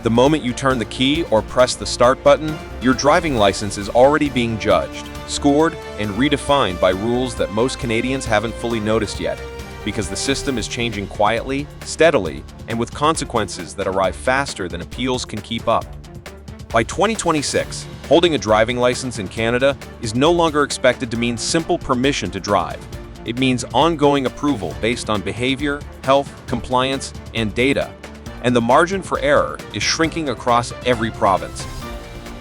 The moment you turn the key or press the start button, your driving license is already being judged, scored, and redefined by rules that most Canadians haven't fully noticed yet, because the system is changing quietly, steadily, and with consequences that arrive faster than appeals can keep up. By 2026, holding a driving license in Canada is no longer expected to mean simple permission to drive. It means ongoing approval based on behavior, health, compliance, and data. And the margin for error is shrinking across every province.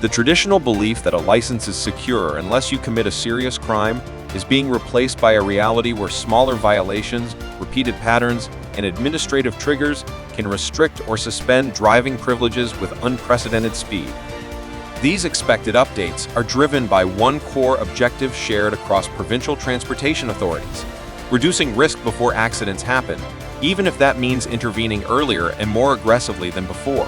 The traditional belief that a license is secure unless you commit a serious crime is being replaced by a reality where smaller violations, repeated patterns, and administrative triggers can restrict or suspend driving privileges with unprecedented speed. These expected updates are driven by one core objective shared across provincial transportation authorities: reducing risk before accidents happen, even if that means intervening earlier and more aggressively than before.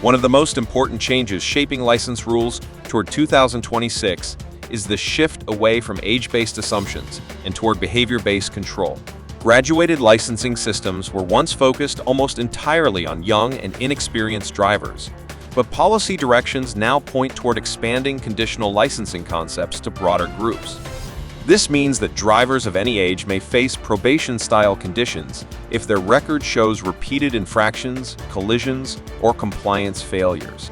One of the most important changes shaping license rules toward 2026 is the shift away from age-based assumptions and toward behavior-based control. Graduated licensing systems were once focused almost entirely on young and inexperienced drivers, but policy directions now point toward expanding conditional licensing concepts to broader groups. This means that drivers of any age may face probation-style conditions if their record shows repeated infractions, collisions, or compliance failures.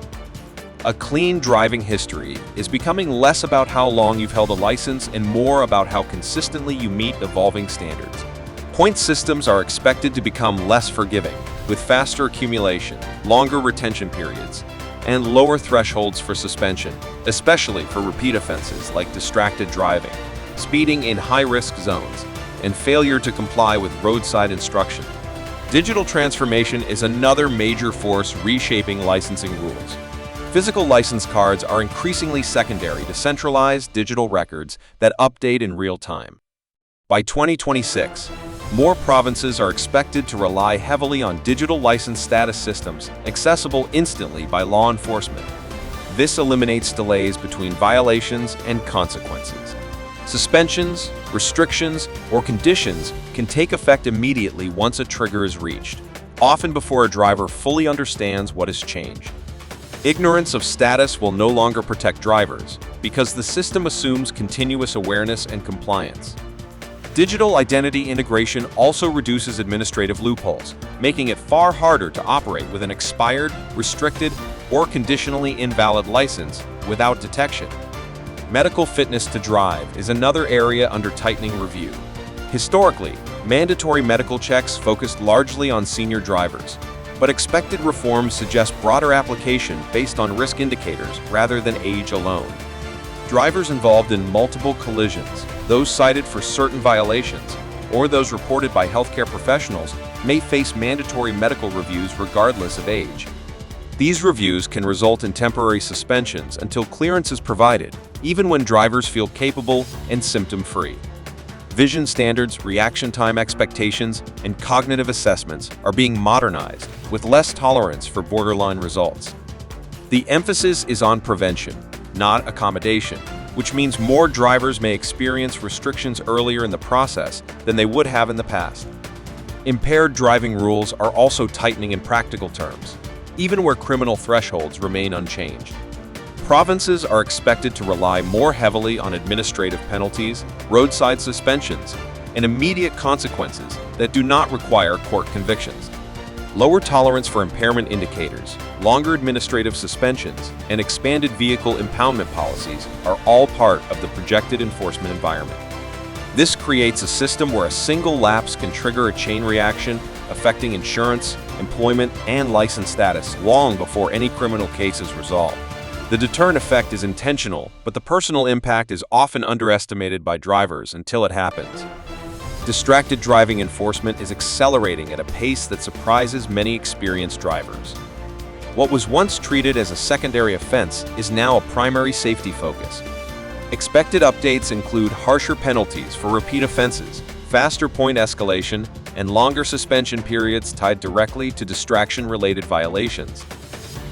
A clean driving history is becoming less about how long you've held a license and more about how consistently you meet evolving standards. Point systems are expected to become less forgiving, with faster accumulation, longer retention periods, and lower thresholds for suspension, especially for repeat offenses like distracted driving, speeding in high-risk zones, and failure to comply with roadside instruction. Digital transformation is another major force reshaping licensing rules. Physical license cards are increasingly secondary to centralized digital records that update in real time. By 2026, more provinces are expected to rely heavily on digital license status systems accessible instantly by law enforcement. This eliminates delays between violations and consequences. Suspensions, restrictions, or conditions can take effect immediately once a trigger is reached, often before a driver fully understands what has changed. Ignorance of status will no longer protect drivers because the system assumes continuous awareness and compliance. Digital identity integration also reduces administrative loopholes, making it far harder to operate with an expired, restricted, or conditionally invalid license without detection. Medical fitness to drive is another area under tightening review. Historically, mandatory medical checks focused largely on senior drivers, but expected reforms suggest broader application based on risk indicators rather than age alone. Drivers involved in multiple collisions, those cited for certain violations, or those reported by healthcare professionals may face mandatory medical reviews regardless of age. These reviews can result in temporary suspensions until clearance is provided, even when drivers feel capable and symptom-free. Vision standards, reaction time expectations, and cognitive assessments are being modernized with less tolerance for borderline results. The emphasis is on prevention, not accommodation, which means more drivers may experience restrictions earlier in the process than they would have in the past. Impaired driving rules are also tightening in practical terms, even where criminal thresholds remain unchanged. Provinces are expected to rely more heavily on administrative penalties, roadside suspensions, and immediate consequences that do not require court convictions. Lower tolerance for impairment indicators, longer administrative suspensions, and expanded vehicle impoundment policies are all part of the projected enforcement environment. This creates a system where a single lapse can trigger a chain reaction affecting insurance, employment, and license status long before any criminal case is resolved. The deterrent effect is intentional, but the personal impact is often underestimated by drivers until it happens. Distracted driving enforcement is accelerating at a pace that surprises many experienced drivers. What was once treated as a secondary offense is now a primary safety focus. Expected updates include harsher penalties for repeat offenses, faster point escalation, and longer suspension periods tied directly to distraction-related violations.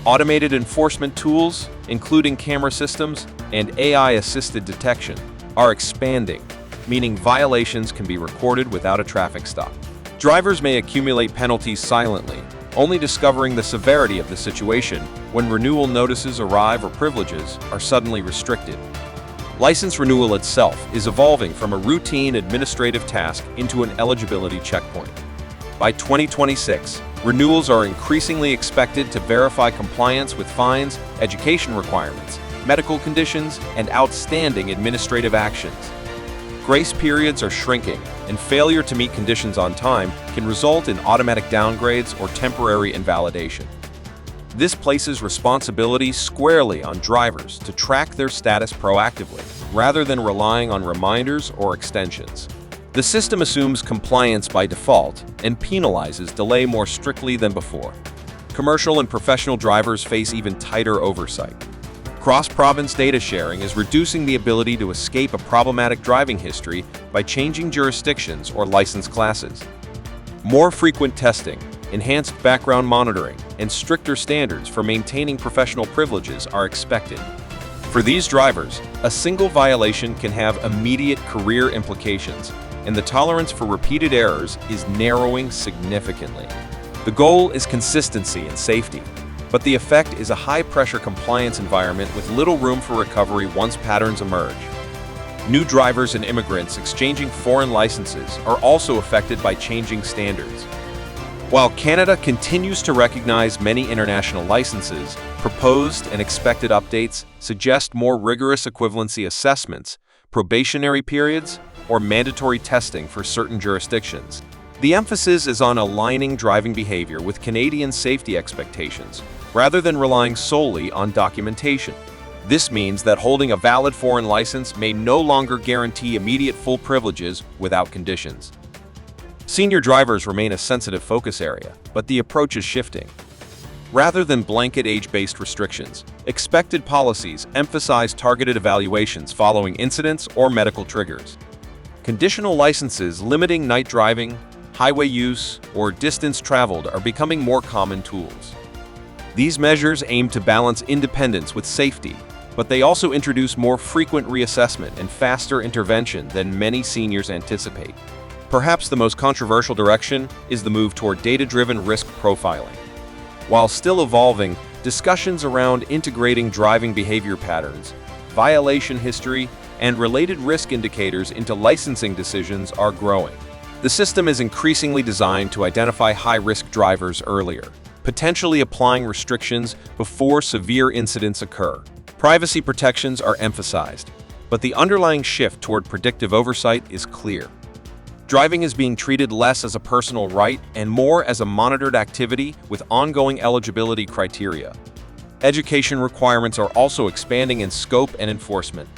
Automated enforcement tools, including camera systems and AI-assisted detection, are expanding, meaning violations can be recorded without a traffic stop. Drivers may accumulate penalties silently, only discovering the severity of the situation when renewal notices arrive or privileges are suddenly restricted. License renewal itself is evolving from a routine administrative task into an eligibility checkpoint. By 2026, renewals are increasingly expected to verify compliance with fines, education requirements, medical conditions, and outstanding administrative actions. Grace periods are shrinking, and failure to meet conditions on time can result in automatic downgrades or temporary invalidation. This places responsibility squarely on drivers to track their status proactively, rather than relying on reminders or extensions. The system assumes compliance by default and penalizes delay more strictly than before. Commercial and professional drivers face even tighter oversight. Cross-province data sharing is reducing the ability to escape a problematic driving history by changing jurisdictions or license classes. More frequent testing, enhanced background monitoring, and stricter standards for maintaining professional privileges are expected. For these drivers, a single violation can have immediate career implications, and the tolerance for repeated errors is narrowing significantly. The goal is consistency and safety, but the effect is a high-pressure compliance environment with little room for recovery once patterns emerge. New drivers and immigrants exchanging foreign licenses are also affected by changing standards. While Canada continues to recognize many international licenses, proposed and expected updates suggest more rigorous equivalency assessments, probationary periods, or mandatory testing for certain jurisdictions. The emphasis is on aligning driving behavior with Canadian safety expectations, rather than relying solely on documentation. This means that holding a valid foreign license may no longer guarantee immediate full privileges without conditions. Senior drivers remain a sensitive focus area, but the approach is shifting. Rather than blanket age-based restrictions, expected policies emphasize targeted evaluations following incidents or medical triggers. Conditional licenses limiting night driving, highway use, or distance traveled are becoming more common tools. These measures aim to balance independence with safety, but they also introduce more frequent reassessment and faster intervention than many seniors anticipate. Perhaps the most controversial direction is the move toward data-driven risk profiling. While still evolving, discussions around integrating driving behavior patterns, violation history, and related risk indicators into licensing decisions are growing. The system is increasingly designed to identify high-risk drivers earlier, potentially applying restrictions before severe incidents occur. Privacy protections are emphasized, but the underlying shift toward predictive oversight is clear. Driving is being treated less as a personal right and more as a monitored activity with ongoing eligibility criteria. Education requirements are also expanding in scope and enforcement.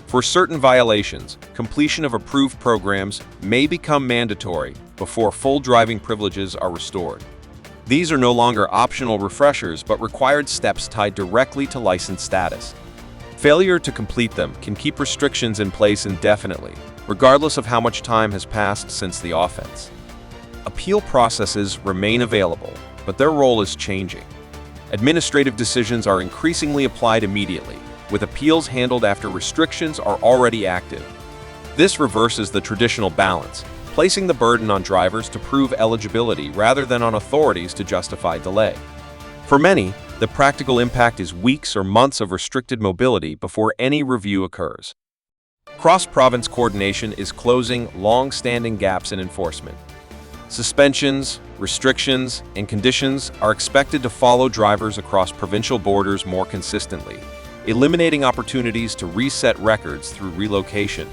For certain violations, completion of approved programs may become mandatory before full driving privileges are restored. These are no longer optional refreshers but required steps tied directly to license status. Failure to complete them can keep restrictions in place indefinitely, regardless of how much time has passed since the offense. Appeal processes remain available, but their role is changing. Administrative decisions are increasingly applied immediately, with appeals handled after restrictions are already active. This reverses the traditional balance, placing the burden on drivers to prove eligibility rather than on authorities to justify delay. For many, the practical impact is weeks or months of restricted mobility before any review occurs. Cross-province coordination is closing long-standing gaps in enforcement. Suspensions, restrictions, and conditions are expected to follow drivers across provincial borders more consistently, eliminating opportunities to reset records through relocation.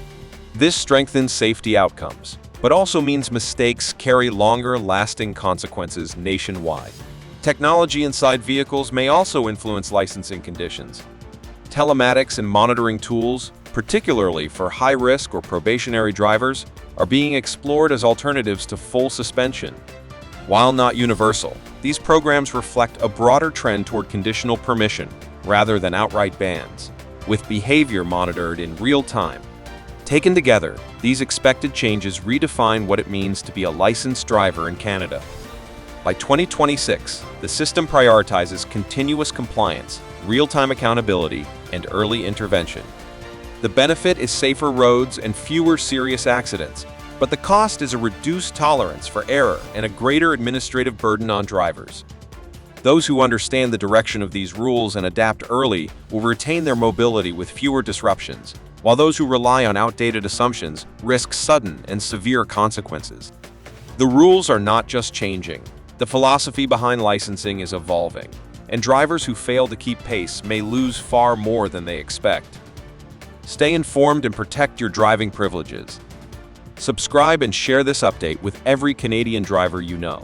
This strengthens safety outcomes, but also means mistakes carry longer-lasting consequences nationwide. Technology inside vehicles may also influence licensing conditions. Telematics and monitoring tools, particularly for high-risk or probationary drivers, are being explored as alternatives to full suspension. While not universal, these programs reflect a broader trend toward conditional permission rather than outright bans, with behavior monitored in real time. Taken together, these expected changes redefine what it means to be a licensed driver in Canada. By 2026, the system prioritizes continuous compliance, real-time accountability, and early intervention. The benefit is safer roads and fewer serious accidents, but the cost is a reduced tolerance for error and a greater administrative burden on drivers. Those who understand the direction of these rules and adapt early will retain their mobility with fewer disruptions, while those who rely on outdated assumptions risk sudden and severe consequences. The rules are not just changing. The philosophy behind licensing is evolving, and drivers who fail to keep pace may lose far more than they expect. Stay informed and protect your driving privileges. Subscribe and share this update with every Canadian driver you know.